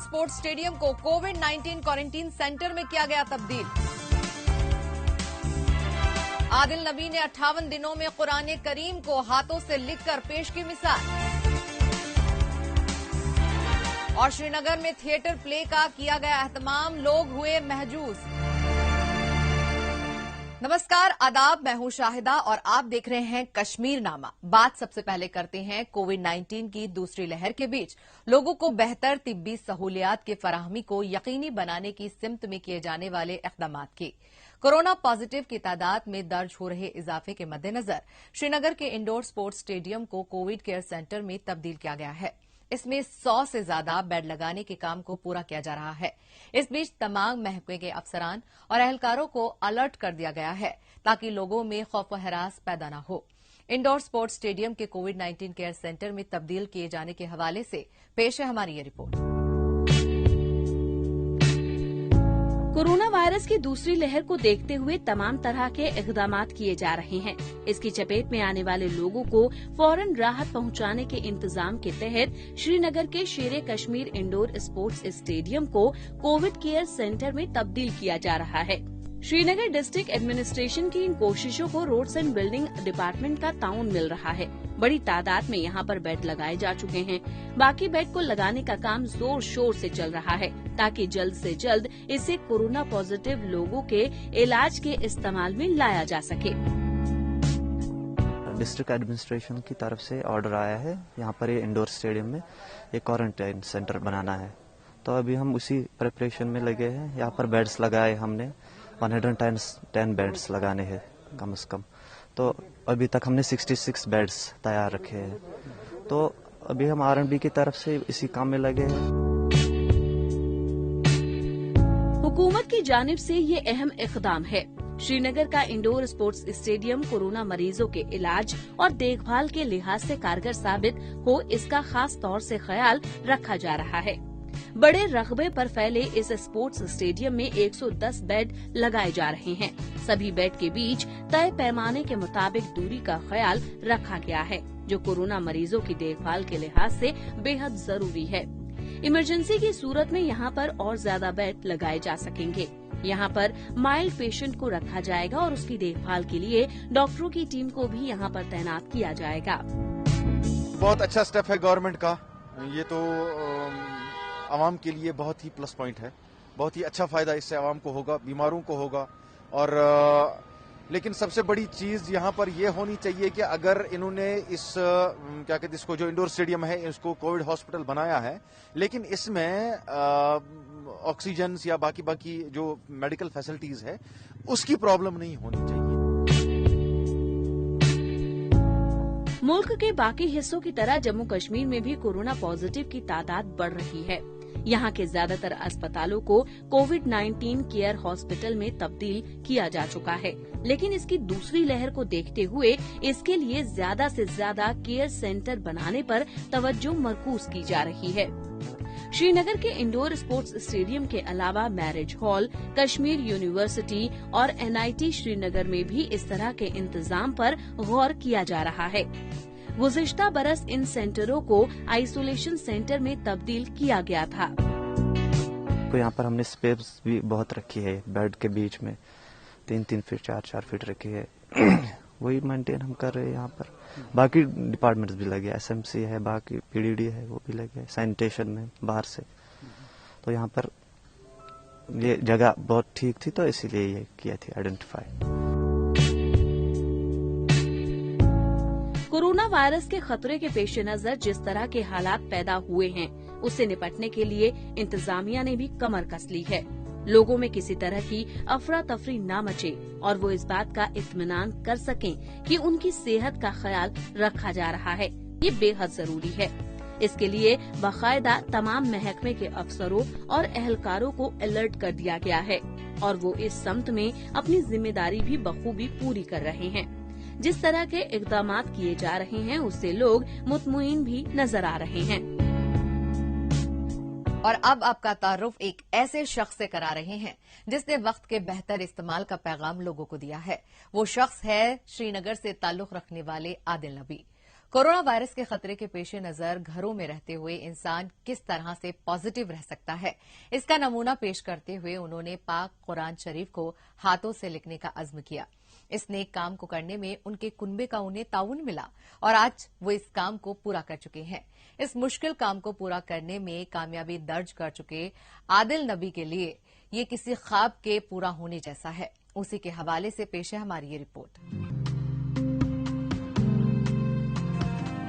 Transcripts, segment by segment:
Sports stadium को कोविड-19 quarantine centre में किया गया तब्दील। आदिल नबी ने 58 दिनों में कुरान करीम को हाथों से लिखकर पेश की मिसाल। और श्रीनगर में थिएटर प्ले का किया गया एहतमाम, लोग हुए महजूज। नमस्कार, आदाब, मैं हूं शाहिदा और आप देख रहे हैं कश्मीर नामा। बात सबसे पहले करते हैं कोविड-19 की दूसरी लहर के बीच लोगों को बेहतर तिब्बी सहूलियात की फराहमी को यकीनी बनाने की सिमत में किए जाने वाले इक़दामात की। कोरोना पॉजिटिव की तादाद में दर्ज हो रहे इजाफे के मद्देनजर श्रीनगर के इंडोर स्पोर्ट्स स्टेडियम को कोविड केयर सेंटर में तब्दील किया गया है। इसमें 100 से ज्यादा बेड लगाने के काम को पूरा किया जा रहा है। इस बीच तमाम महकमे के अफसरान और एहलकारों को अलर्ट कर दिया गया है ताकि लोगों में खौफ व हरास पैदा न हो। इंडोर स्पोर्ट्स स्टेडियम के कोविड-19 केयर सेंटर में तब्दील किए जाने के हवाले से पेश है हमारी ये रिपोर्ट। कोरोना वायरस की दूसरी लहर को देखते हुए तमाम तरह के इक़दामात किए जा रहे हैं। इसकी चपेट में आने वाले लोगों को फौरन राहत पहुंचाने के इंतजाम के तहत श्रीनगर के शेरे कश्मीर इंडोर स्पोर्ट्स स्टेडियम को कोविड केयर सेंटर में तब्दील किया जा रहा है। श्रीनगर डिस्ट्रिक्ट एडमिनिस्ट्रेशन की इन कोशिशों को रोड्स एंड बिल्डिंग डिपार्टमेंट का ताउन मिल रहा है। बड़ी तादाद में यहाँ पर बेड लगाए जा चुके हैं। बाकी बेड को लगाने का काम जोर शोर से चल रहा है ताकि जल्द से जल्द इसे कोरोना पॉजिटिव लोगों के इलाज के इस्तेमाल में लाया जा सके। डिस्ट्रिक्ट एडमिनिस्ट्रेशन की तरफ से ऑर्डर आया है, यहाँ पर ये इंडोर स्टेडियम में एक क्वारंटाइन सेंटर बनाना है। तो अभी हम उसी प्रिपरेशन में लगे हैं। यहाँ पर बेड्स लगाए हमने, 110 बेड्स लगाने हैं कम से कम। तो अभी तक हमने 66 बेड्स तैयार रखे हैं। तो अभी हम R&B की तरफ से इसी काम में लगे हैं। हुकूमत की जानिब से ये अहम इक़दाम है। श्रीनगर का इंडोर स्पोर्ट्स स्टेडियम कोरोना मरीजों के इलाज और देखभाल के लिहाज से कारगर साबित हो, इसका खास तौर से ख्याल रखा जा रहा है। बड़े रकबे पर फैले इस स्पोर्ट्स स्टेडियम में 110 बेड लगाए जा रहे हैं। सभी बेड के बीच तय पैमाने के मुताबिक दूरी का ख्याल रखा गया है, जो कोरोना मरीजों की देखभाल के लिहाज से बेहद जरूरी है। इमरजेंसी की सूरत में यहाँ पर और ज्यादा बेड लगाए जा सकेंगे। यहाँ पर माइल्ड पेशेंट को रखा जाएगा और उसकी देखभाल के लिए डॉक्टरों की टीम को भी यहाँ पर तैनात किया जाएगा। बहुत अच्छा स्टेप है गवर्नमेंट का। ये तो आवाम के लिए बहुत ही प्लस पॉइंट है। बहुत ही अच्छा फायदा इससे आवाम को होगा, बीमारों को होगा। और लेकिन सबसे बड़ी चीज यहाँ पर यह होनी चाहिए कि अगर इन्होंने इस क्या कहते हैं, इसको जो इंडोर स्टेडियम है इसको कोविड हॉस्पिटल बनाया है, लेकिन इसमें ऑक्सीजन या बाकी जो मेडिकल फैसिलिटीज है उसकी प्रॉब्लम नहीं होनी चाहिए। मुल्क के बाकी हिस्सों की तरह जम्मू कश्मीर में भी कोरोना पॉजिटिव की तादाद बढ़ रही है। यहाँ के ज्यादातर अस्पतालों को कोविड-19 केयर हॉस्पिटल में तब्दील किया जा चुका है, लेकिन इसकी दूसरी लहर को देखते हुए इसके लिए ज्यादा से ज्यादा केयर सेंटर बनाने पर तवज्जो मरकूज की जा रही है। श्रीनगर के इंडोर स्पोर्ट्स स्टेडियम के अलावा मैरिज हॉल, कश्मीर यूनिवर्सिटी और NIT श्रीनगर में भी इस तरह के इंतजाम पर गौर किया जा रहा है। गुज़िश्ता बरस इन सेंटरों को आइसोलेशन सेंटर में तब्दील किया गया था। तो यहाँ पर हमने स्पेस भी बहुत रखी है। बेड के बीच में 3-3 फीट 4-4 फीट रखी है। वही मेंटेन हम कर रहे हैं यहाँ पर। बाकी डिपार्टमेंट्स भी लगे, SMC है, बाकी PDD है, वो भी लगे, सैनिटेशन में बाहर से। तो यहाँ पर ये जगह बहुत ठीक थी, तो इसीलिए ये किया थी आइडेंटिफाई। कोरोना वायरस के खतरे के पेश नजर जिस तरह के हालात पैदा हुए हैं, उससे निपटने के लिए इंतजामिया ने भी कमर कस ली है। लोगों में किसी तरह की अफरा तफरी न मचे और वो इस बात का इत्मीनान कर सकें कि उनकी सेहत का ख्याल रखा जा रहा है। ये बेहद जरूरी है। इसके लिए बाकायदा तमाम महकमे के अफसरों और एहलकारों को अलर्ट कर दिया गया है और वो इस सम्त में अपनी जिम्मेदारी भी बखूबी पूरी कर रहे हैं। जिस तरह के इक़दामात किए जा रहे हैं उससे लोग मुतमईन भी नजर आ रहे हैं। और अब आपका तारुफ एक ऐसे शख्स से करा रहे हैं जिसने वक्त के बेहतर इस्तेमाल का पैगाम लोगों को दिया है। वो शख्स है श्रीनगर से ताल्लुक रखने वाले आदिल नबी। कोरोना वायरस के खतरे के पेश नजर घरों में रहते हुए इंसान किस तरह से पॉजिटिव रह सकता है, इसका नमूना पेश करते हुए उन्होंने पाक कुरान शरीफ को हाथों से लिखने का अज़्म किया। इस नेक काम को करने में उनके कुनबे का उन्हें ताउन मिला और आज वो इस काम को पूरा कर चुके हैं। इस मुश्किल काम को पूरा करने में कामयाबी दर्ज कर चुके आदिल नबी के लिए ये किसी ख्वाब के पूरा होने जैसा है। उसी के हवाले से पेश है हमारी ये रिपोर्ट।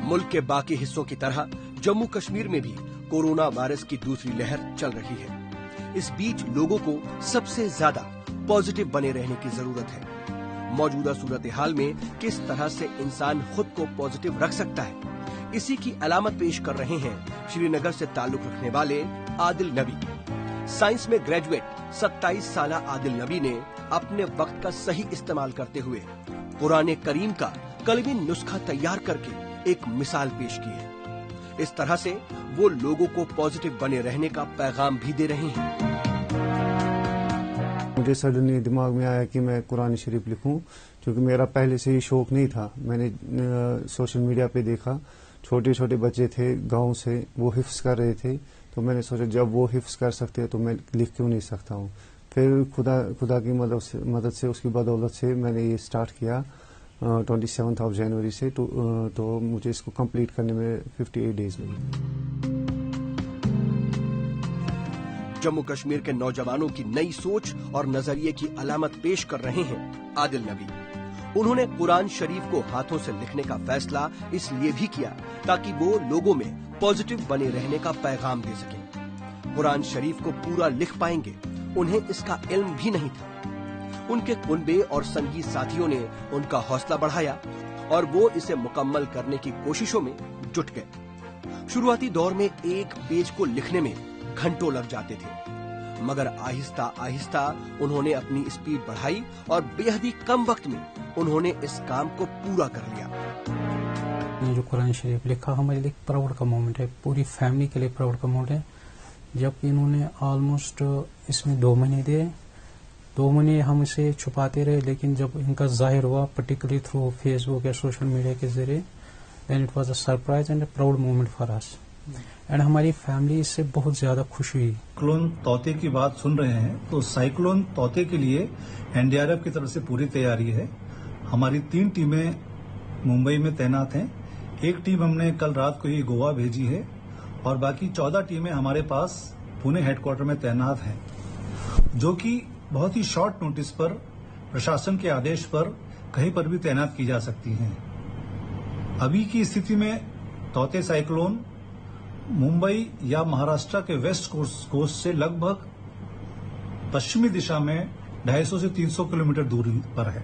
मुल्क के बाकी हिस्सों की तरह जम्मू कश्मीर में भी कोरोना वायरस की दूसरी लहर चल रही है। इस बीच लोगों को सबसे ज्यादा पॉजिटिव बने रहने की जरूरत है। मौजूदा सूरत हाल में किस तरह से इंसान खुद को पॉजिटिव रख सकता है, इसी की अलामत पेश कर रहे हैं श्रीनगर से ताल्लुक रखने वाले आदिल नबी। साइंस में ग्रेजुएट 27 साल आदिल नबी ने अपने वक्त का सही इस्तेमाल करते हुए कुरान करीम का कलमी नुस्खा तैयार करके एक मिसाल पेश की है। इस तरह से वो लोगों को पॉजिटिव बने रहने का पैगाम भी दे रहे हैं। मुझे सडनली दिमाग में आया कि मैं कुरान शरीफ लिखूं, क्योंकि मेरा पहले से ही शौक नहीं था। मैंने सोशल मीडिया पे देखा, छोटे छोटे बच्चे थे गांव से, वो हिफ्स कर रहे थे, तो मैंने सोचा जब वो हिफ्स कर सकते हैं तो मैं लिख क्यों नहीं सकता हूं। फिर खुदा की मदद से उसकी बदौलत से मैंने ये स्टार्ट किया 27 जनवरी से। तो मुझे इसको कंप्लीट करने में 58 डेज लगे। जम्मू कश्मीर के नौजवानों की नई सोच और नजरिए की अलामत पेश कर रहे हैं आदिल नबी। उन्होंने कुरान शरीफ को हाथों से लिखने का फैसला इसलिए भी किया ताकि वो लोगों में पॉजिटिव बने रहने का पैगाम दे सकें। कुरान शरीफ को पूरा लिख पाएंगे, उन्हें इसका इल्म भी नहीं था। उनके कुनबे और संगी साथियों ने उनका हौसला बढ़ाया और वो इसे मुकम्मल करने की कोशिशों में जुट गए। शुरुआती दौर में एक पेज को लिखने में घंटों लग जाते थे, मगर आहिस्ता आहिस्ता उन्होंने अपनी स्पीड बढ़ाई और बेहद ही कम वक्त में उन्होंने इस काम को पूरा कर लिया। ये जो कुरान शरीफ लिखा हमारे लिए प्राउड का मोमेंट है, पूरी फैमिली के लिए प्राउड का मोमेंट है। जब इन्होंने ऑलमोस्ट इसमें 2 महीने दिए, 2 महीने हम इसे छुपाते रहे, लेकिन जब इनका जाहिर हुआ पर्टिकुलरली थ्रू फेसबुक या सोशल मीडिया के जरिए, then it was a surprise and a proud moment for us and हमारी फैमिली इससे बहुत ज्यादा खुश हुई। साइक्लोन तौते की बात सुन रहे हैं, तो साइक्लोन तौते के लिए एनडीआरएफ की तरफ से पूरी तैयारी है। हमारी 3 टीमें मुंबई में तैनात हैं। एक टीम हमने कल रात को ही गोवा भेजी है और बाकी 14 टीमें हमारे पास पुणे हेडक्वार्टर में तैनात हैं, जो कि बहुत ही शॉर्ट नोटिस पर प्रशासन के आदेश पर कहीं पर भी तैनात की जा सकती हैं। अभी की स्थिति में तौते साइक्लोन मुंबई या महाराष्ट्र के वेस्ट कोस्ट से लगभग पश्चिमी दिशा में 250 से 300 किलोमीटर दूरी पर है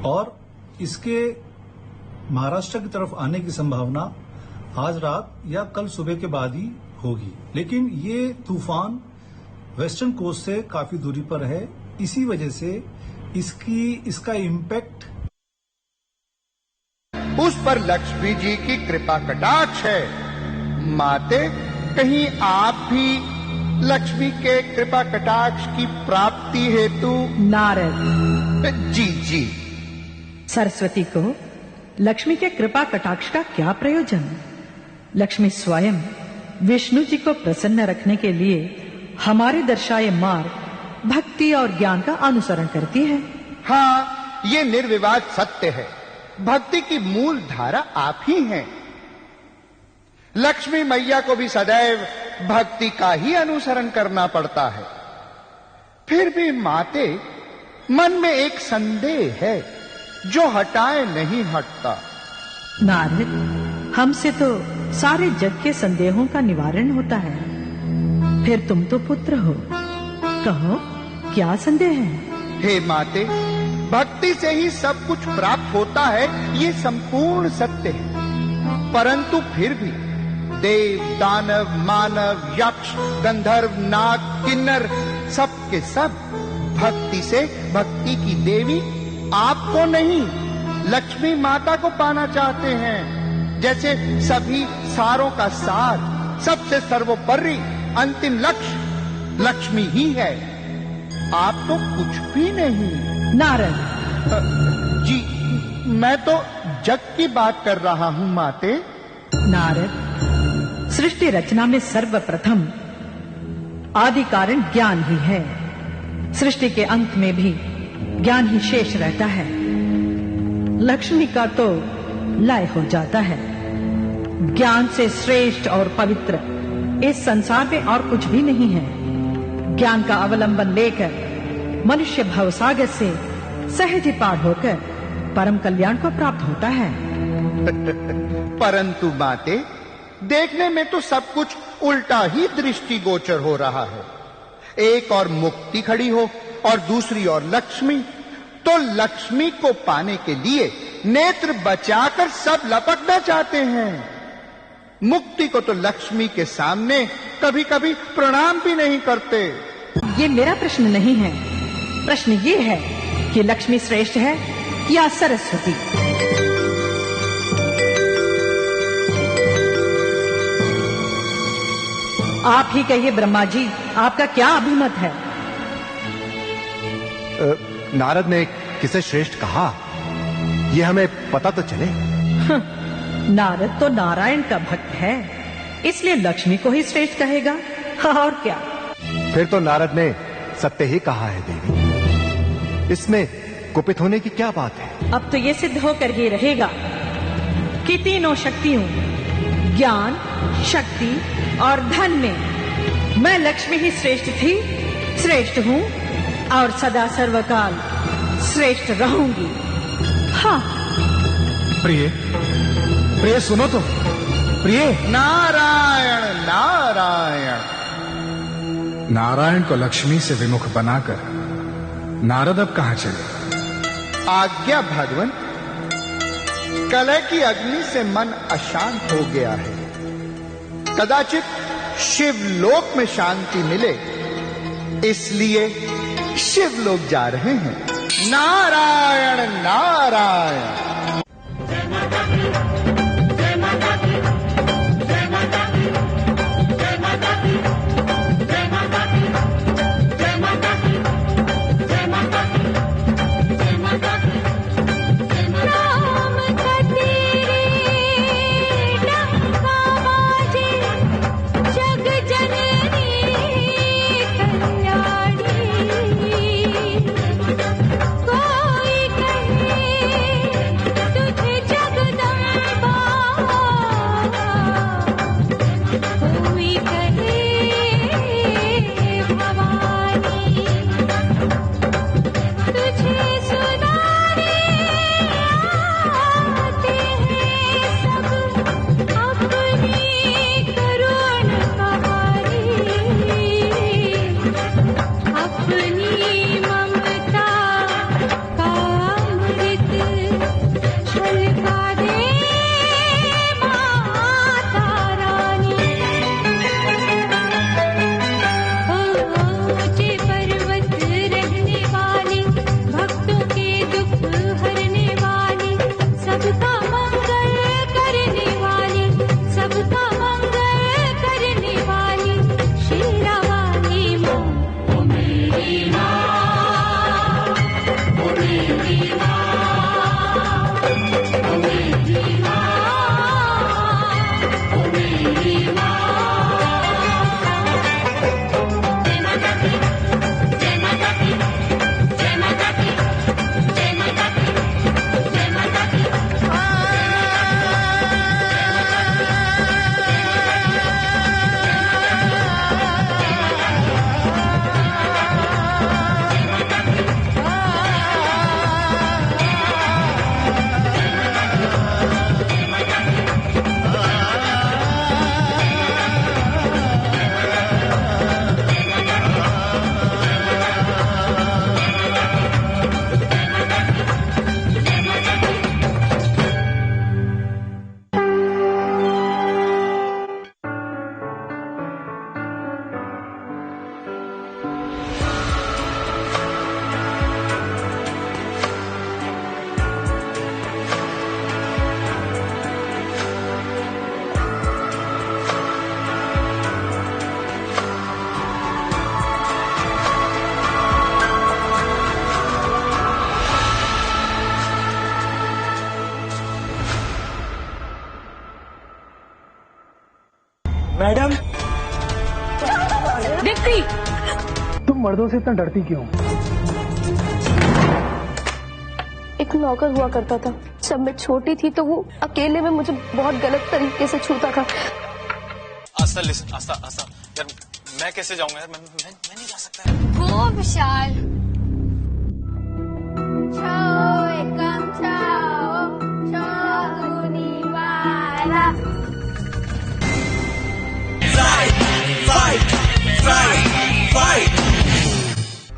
और इसके महाराष्ट्र की तरफ आने की संभावना आज रात या कल सुबह के बाद ही होगी। लेकिन ये तूफान वेस्टर्न कोस्ट से काफी दूरी पर है, इसी वजह से इसका इम्पैक्ट उस पर लक्ष्मी जी की कृपा कटाक्ष है। माते, कहीं आप भी लक्ष्मी के कृपा कटाक्ष की प्राप्ति हेतु? नारद जी सरस्वती को लक्ष्मी के कृपा कटाक्ष का क्या प्रयोजन? लक्ष्मी स्वयं विष्णु जी को प्रसन्न रखने के लिए हमारे दर्शाए मार्ग भक्ति और ज्ञान का अनुसरण करती है। हाँ, ये निर्विवाद सत्य है। भक्ति की मूल धारा आप ही हैं। लक्ष्मी मैया को भी सदैव भक्ति का ही अनुसरण करना पड़ता है। फिर भी माते, मन में एक संदेह है जो हटाए नहीं हटता। नारद, हमसे तो सारे जग के संदेहों का निवारण होता है, फिर तुम तो पुत्र हो, कहो क्या संदेह है? हे माते, भक्ति से ही सब कुछ प्राप्त होता है, ये संपूर्ण सत्य है। परंतु फिर भी देव, दानव, मानव, यक्ष, गंधर्व, नाग, किन्नर सब के सब भक्ति से भक्ति की देवी आपको नहीं, लक्ष्मी माता को पाना चाहते हैं। जैसे सभी सारों का सार, सबसे सर्वोपरि अंतिम लक्ष्य लक्ष्मी ही है। आप तो कुछ भी नहीं। नारद जी, मैं तो जग की बात कर रहा हूं माते। नारद, सृष्टि रचना में सर्वप्रथम आदि कारण ज्ञान ही है। सृष्टि के अंत में भी ज्ञान ही शेष रहता है। लक्ष्मी का तो लय हो जाता है। ज्ञान से श्रेष्ठ और पवित्र इस संसार में और कुछ भी नहीं है। ज्ञान का अवलंबन लेकर मनुष्य भवसागर से सहज ही पार होकर परम कल्याण को प्राप्त होता है। परंतु माते, देखने में तो सब कुछ उल्टा ही दृष्टिगोचर हो रहा है। एक और मुक्ति खड़ी हो और दूसरी और लक्ष्मी, तो लक्ष्मी को पाने के लिए नेत्र बचाकर सब लपकना चाहते हैं। मुक्ति को तो लक्ष्मी के सामने कभी कभी प्रणाम भी नहीं करते। ये मेरा प्रश्न नहीं है। प्रश्न ये है कि लक्ष्मी श्रेष्ठ है या सरस्वती। आप ही कहिए ब्रह्मा जी, आपका क्या अभिमत है? नारद ने किसे श्रेष्ठ कहा, ये हमें पता तो चले। नारद तो नारायण का भक्त है, इसलिए लक्ष्मी को ही श्रेष्ठ कहेगा, और क्या। फिर तो नारद ने सत्य ही कहा है देवी, इसमें कुपित होने की क्या बात है। अब तो ये सिद्ध होकर ही रहेगा कि तीनों शक्तियों, ज्ञान, शक्ति और धन में मैं लक्ष्मी ही श्रेष्ठ थी, श्रेष्ठ हूँ और सदा सर्वकाल श्रेष्ठ रहूंगी। हाँ। प्रिय, प्रिय सुनो तो, प्रिय। नारायण नारायण। नारायण को लक्ष्मी से विमुख बनाकर नारद अब कहाँ चले? आज्ञा भगवन। कलह की अग्नि से मन अशांत हो गया है। कदाचित शिवलोक में शांति मिले, इसलिए शिवलोक जा रहे हैं। नारायण नारायण। मैडम दीप्ति, तुम मर्दों से इतना डरती क्यों? एक नौकर हुआ करता था, जब मैं छोटी थी तो वो अकेले में मुझे बहुत गलत तरीके से छूता था। आस्था लिसन, आस्था आस्था यार, मैं कैसे जाऊंगा यार, मैं नहीं जा सकता। गो विशाल।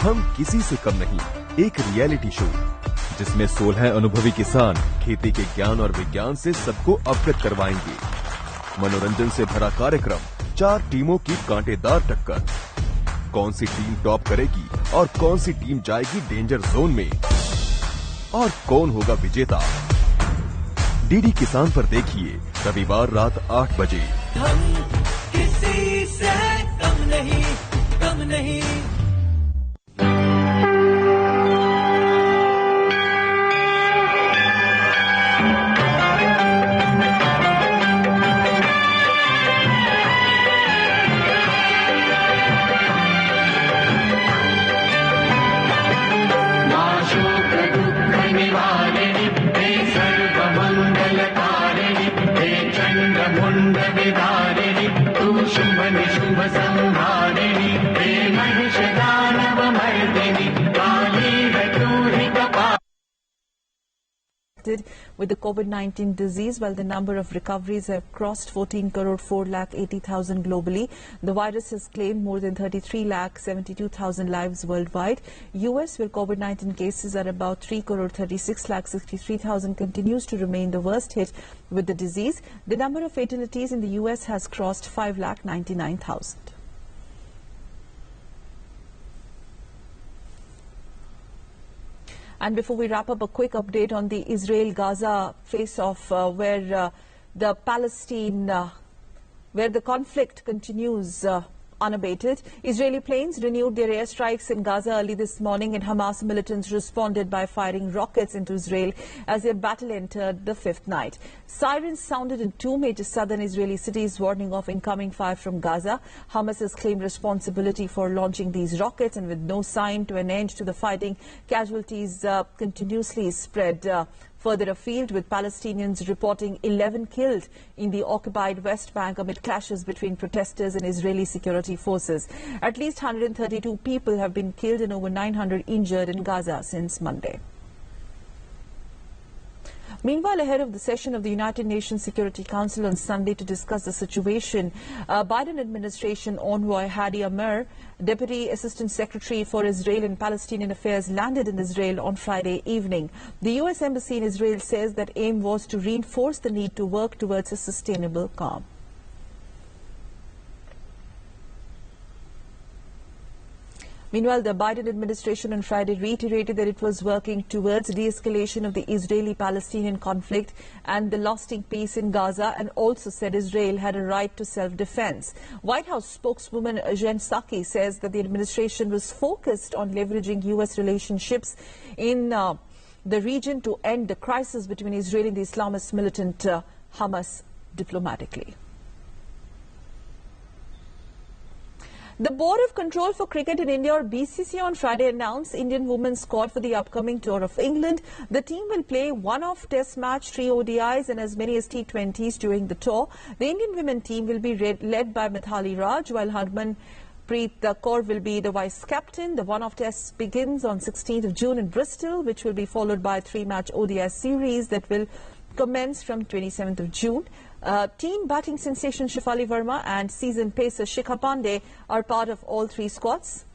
हम किसी से कम नहीं, एक रियलिटी शो जिसमें 16 अनुभवी किसान खेती के ज्ञान और विज्ञान से सबको अवगत करवाएंगे। मनोरंजन से भरा कार्यक्रम, 4 टीमों की कांटेदार टक्कर, कौन सी टीम टॉप करेगी और कौन सी टीम जाएगी डेंजर जोन में, और कौन होगा विजेता। डीडी किसान पर देखिए रविवार रात 8 बजे। हम किसी से कम नहीं, कम नहीं। With the COVID-19 disease, while the number of recoveries have crossed 14 crore 4,80,000 globally, the virus has claimed more than 33 lakh 72,000 lives worldwide. US, where COVID-19 cases are about 3 crore 36 lakh 63,000, continues to remain the worst hit with the disease. The number of fatalities in the US has crossed 5 lakh 99,000. And before we wrap up, a quick update on the Israel-Gaza face-off, where the conflict continues unabated. Israeli planes renewed their airstrikes in Gaza early this morning, and Hamas militants responded by firing rockets into Israel as their battle entered the 5th night. Sirens sounded in 2 major southern Israeli cities, warning of incoming fire from Gaza. Hamas has claimed responsibility for launching these rockets, and with no sign to an end to the fighting, casualties continuously spread further afield, with Palestinians reporting 11 killed in the occupied West Bank amid clashes between protesters and Israeli security forces. At least 132 people have been killed and over 900 injured in Gaza since Monday. Meanwhile, ahead of the session of the United Nations Security Council on Sunday to discuss the situation, Biden administration envoy Hadi Amir, Deputy Assistant Secretary for Israel and Palestinian Affairs, landed in Israel on Friday evening. The U.S. Embassy in Israel says that aim was to reinforce the need to work towards a sustainable calm. Meanwhile, the Biden administration on Friday reiterated that it was working towards de-escalation of the Israeli-Palestinian conflict and the lasting peace in Gaza, and also said Israel had a right to self-defense. White House spokeswoman Jen Psaki says that the administration was focused on leveraging U.S. relationships in the region to end the crisis between Israel and the Islamist militant Hamas diplomatically. The Board of Control for Cricket in India, or BCCI, on Friday announced Indian women's squad for the upcoming tour of England. The team will play one-off test match, 3 ODIs and as many as T20s during the tour. The Indian women team will be led by Mithali Raj, while Harmanpreet Kaur will be the vice-captain. The one-off test begins on 16th of June in Bristol, which will be followed by a 3-match ODI series that will commence from 27th of June. Team batting sensation Shefali Verma and seasoned pacer Shikha Pandey are part of all 3 squads.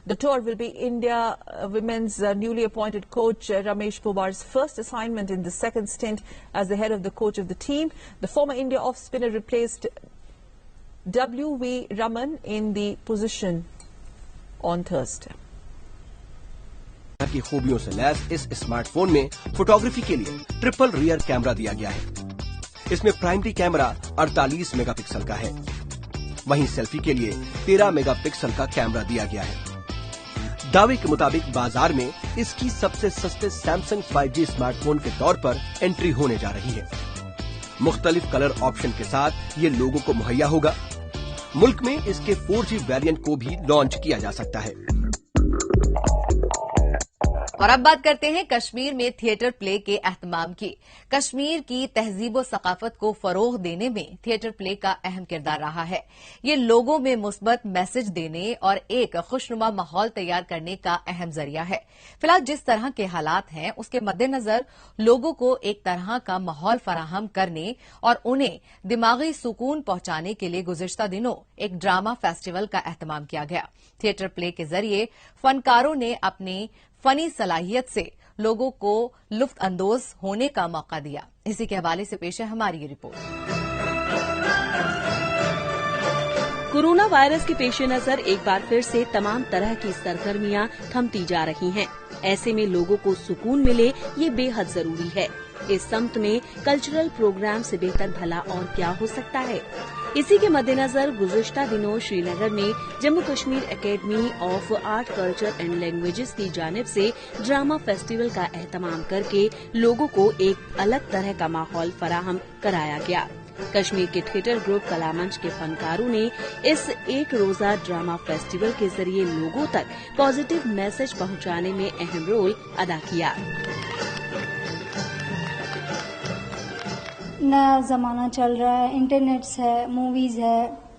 The tour will be India women's newly appointed coach Ramesh Powar's first assignment in the second stint as the head of the coach of the team. The former India off-spinner replaced W.V. Raman in the position on Thursday. की खूबियों से lace इस smartphone में photography के लिए triple rear camera दिया गया है। इसमें प्राइमरी कैमरा 48 मेगापिक्सल का है, वहीं सेल्फी के लिए 13 मेगापिक्सल का कैमरा दिया गया है। दावे के मुताबिक बाजार में इसकी सबसे सस्ते सैमसंग 5G स्मार्टफोन के तौर पर एंट्री होने जा रही है। मुख्तलिफ कलर ऑप्शन के साथ ये लोगों को मुहैया होगा। मुल्क में इसके 4G वेरिएंट को भी लॉन्च किया जा सकता है। और अब बात करते हैं कश्मीर में थिएटर प्ले के एहतमाम की। कश्मीर की तहजीब व सकाफत को फरोग देने में थिएटर प्ले का अहम किरदार रहा है। ये लोगों में मुस्बत मैसेज देने और एक खुशनुमा माहौल तैयार करने का अहम जरिया है। फिलहाल जिस तरह के हालात हैं उसके मद्देनजर लोगों को एक तरह का माहौल फराहम करने और उन्हें दिमागी सुकून पहुंचाने के लिए गुज़िश्ता दिनों एक ड्रामा फेस्टिवल का एहतमाम किया गया। थिएटर प्ले के जरिए फनकारों ने अपनी फनी सलाहियत से लोगों को लुत्फ अंदोज होने का मौका दिया। इसी के हवाले से पेश है हमारी ये रिपोर्ट। कोरोना वायरस के पेश नजर एक बार फिर से तमाम तरह की सरगर्मियां थमती जा रही हैं। ऐसे में लोगों को सुकून मिले ये बेहद जरूरी है। इस समत में कल्चरल प्रोग्राम से बेहतर भला और क्या हो सकता है। इसी के मद्देनजर गुज़िश्ता दिनों श्रीनगर में Jammu Kashmir academy of art culture and languages की जानिब से ड्रामा फेस्टिवल का एहतमाम करके लोगों को एक अलग तरह का माहौल फराहम कराया गया। कश्मीर के थिएटर ग्रुप कलामंच के फनकारों ने इस एक रोजा ड्रामा फेस्टिवल के जरिए लोगों तक पॉजिटिव मैसेज पहुंचाने में अहम रोल अदा किया। नया ज़माना चल रहा है, इंटरनेट है, मूवीज़ है,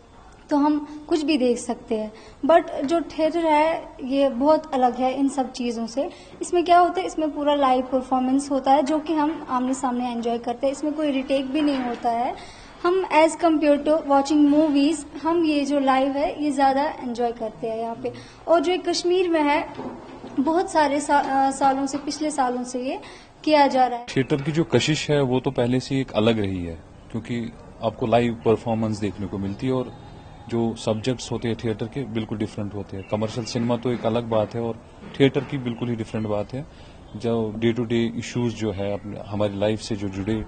तो हम कुछ भी देख सकते हैं। बट जो थिएटर है ये बहुत अलग है इन सब चीज़ों से। इसमें क्या होता है, इसमें पूरा लाइव परफॉर्मेंस होता है जो कि हम आमने सामने एंजॉय करते हैं। इसमें कोई रिटेक भी नहीं होता है। हम as compare to watching movies हम ये जो लाइव है ये ज़्यादा एंजॉय करते हैं यहाँ पे। और जो कश्मीर में है बहुत सारे सालों से, पिछले सालों से ये किया जा रहा है। थिएटर की जो कशिश है वो तो पहले से एक अलग रही है, क्योंकि आपको लाइव परफॉर्मेंस देखने को मिलती है और जो सब्जेक्ट्स होते हैं थिएटर के बिल्कुल डिफरेंट होते हैं। कमर्शियल सिनेमा तो एक अलग बात है और थिएटर की बिल्कुल ही डिफरेंट बात है। जो डे टू डे इश्यूज जो है हमारी लाइफ से जो जुड़े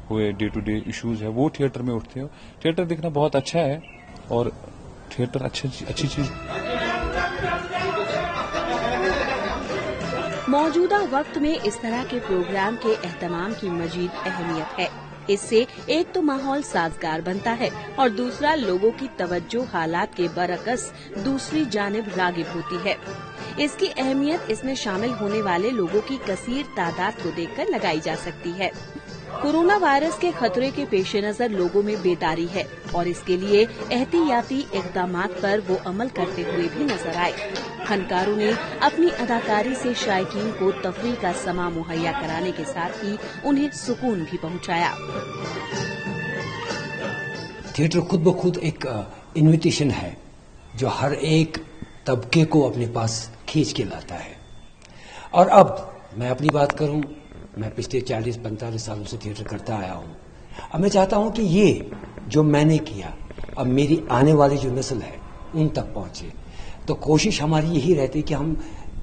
हुए डे टू डे इश्यूज है वो थिएटर में उठते हैं। थिएटर देखना बहुत अच्छा है और थिएटर अच्छी चीज। मौजूदा वक्त में इस तरह के प्रोग्राम के एहतमाम की मजीद अहमियत है। इससे एक तो माहौल साजगार बनता है और दूसरा लोगों की तवज्जो हालात के बरअक्स दूसरी जानिब रागिब होती है। इसकी अहमियत इसमें शामिल होने वाले लोगों की कसीर तादाद को देखकर लगाई जा सकती है। कोरोना वायरस के खतरे के पेश नजर लोगों में बेदारी है और इसके लिए एहतियाती इक़दामात पर वो अमल करते हुए भी नजर आए। फनकारों ने अपनी अदाकारी से शायकीन को तफरीह का समा मुहैया कराने के साथ ही उन्हें सुकून भी पहुंचाया। थिएटर खुद ब खुद एक इन्विटेशन है जो हर एक तबके को अपने पास खींच के लाता है। और अब मैं अपनी बात करूं, मैं पिछले 40-45 सालों से थिएटर करता आया हूं। अब मैं चाहता हूं कि ये जो मैंने किया अब मेरी आने वाली जो नस्ल है उन तक पहुंचे। तो कोशिश हमारी यही रहती है कि हम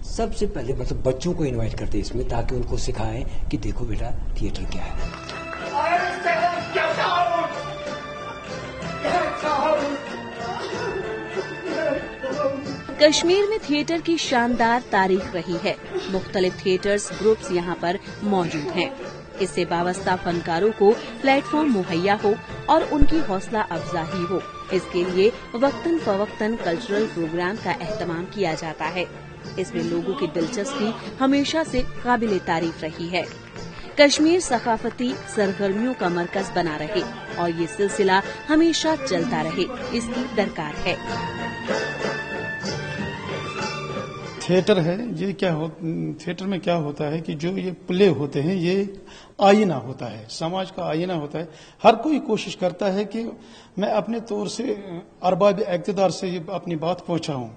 सबसे पहले मतलब बच्चों को इनवाइट करते हैं इसमें, ताकि उनको सिखाएं कि देखो बेटा थिएटर क्या है। कश्मीर में थिएटर की शानदार तारीख रही है। मुख्तलिफ थिएटर्स ग्रुप्स यहाँ पर मौजूद हैं। इससे वाबस्ता फनकारों को प्लेटफॉर्म मुहैया हो और उनकी हौसला अफजाई हो, इसके लिए वक्तन फवक्तन कल्चरल प्रोग्राम का एहतमाम किया जाता है। इसमें लोगों की दिलचस्पी हमेशा से काबिल तारीफ रही है। कश्मीर सकाफती सरगर्मियों का मरकज बना रहे और ये सिलसिला हमेशा चलता रहे, इसकी दरकार है। थिएटर है ये थिएटर में क्या होता है कि जो ये प्ले होते हैं ये आईना होता है, समाज का आईना होता है। हर कोई कोशिश करता है कि मैं अपने तौर से अरबाब इक़्तिदार से ये अपनी बात पहुंचाऊं।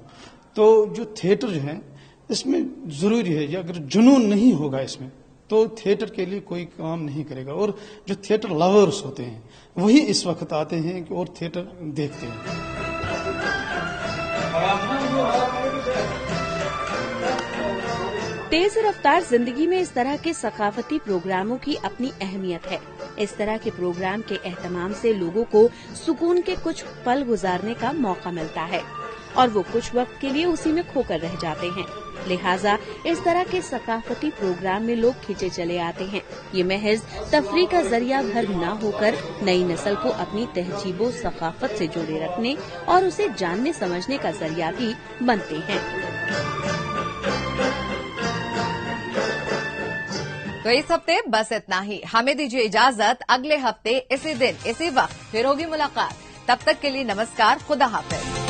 तो जो थिएटर जो है इसमें जरूरी है, अगर जुनून नहीं होगा इसमें तो थिएटर के लिए कोई काम नहीं करेगा। और जो थिएटर लवर्स होते हैं वही इस वक्त आते हैं और थिएटर देखते हैं। तेज रफ्तार जिंदगी में इस तरह के सकाफती प्रोग्रामों की अपनी अहमियत है। इस तरह के प्रोग्राम के एहतमाम से लोगों को सुकून के कुछ पल गुजारने का मौका मिलता है। और वो कुछ वक्त के लिए उसी में खोकर रह जाते हैं। लिहाजा इस तरह के सकाफती प्रोग्राम में लोग खींचे चले आते हैं। ये महज तफरीह का जरिया भर न होकर नई नस्ल को अपनी तहजीबो सकाफत से जोड़े रखने और उसे जानने समझने का जरिया भी बनते हैं। तो इस हफ्ते बस इतना ही। हमें दीजिए इजाजत। अगले हफ्ते इसी दिन इसी वक्त फिर होगी मुलाकात। तब तक के लिए नमस्कार, खुदा हाफिज।